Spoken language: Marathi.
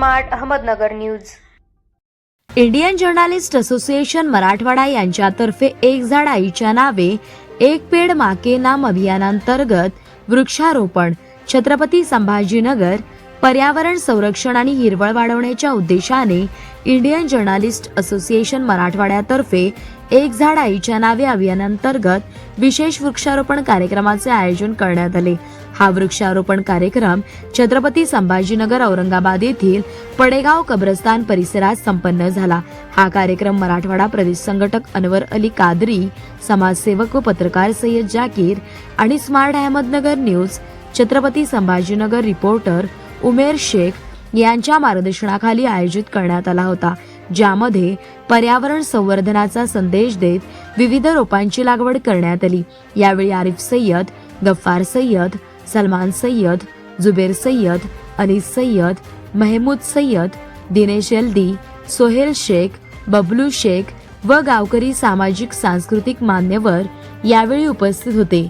Smart Ahmednagar news. Indian journalist association Marathwada यांच्यातर्फे एक झाड आईच्या नावे एक पेड़ माँ के नाम अभियानांतर्गत वृक्षारोपण छत्रपती संभाजीनगर पर्यावरण संरक्षण आणि हिरवळ वाढवण्याच्या उद्देशाने इंडियन जर्नलिस्ट असोसिएशन मराठवाड्यातर्फे एक झाड आईच्या नावे अभियानांतर्गत विशेष वृक्षारोपण कार्यक्रमाचे आयोजन करण्यात आले। हा वृक्षारोपण कार्यक्रम छत्रपती संभाजीनगर औरंगाबाद येथील पडेगाव कब्रस्तान परिसरात संपन्न झाला। हा कार्यक्रम मराठवाडा प्रदेश संघटक अनवर अली कादरी, समाजसेवक व पत्रकार सय्यद जाकीर आणि smart Ahmednagar news Chhatrapati Sambhajinagar reporter Umer Shaikh यांच्या मार्गदर्शनाखाली आयोजित करण्यात आला होता, ज्यामध्ये पर्यावरण संवर्धनाचा संदेश देत विविध रोपांची लागवड करण्यात आली। यावेळी आरिफ सय्यद, गफ्फार सय्यद, सलमान सय्यद, जुबेर सय्यद, अनीस सय्यद, महमूद सय्यद, दिनेश यल्दी, सोहेल शेख, बबलू शेख व गावकरी सामाजिक सांस्कृतिक मान्यवर यावेळी उपस्थित होते।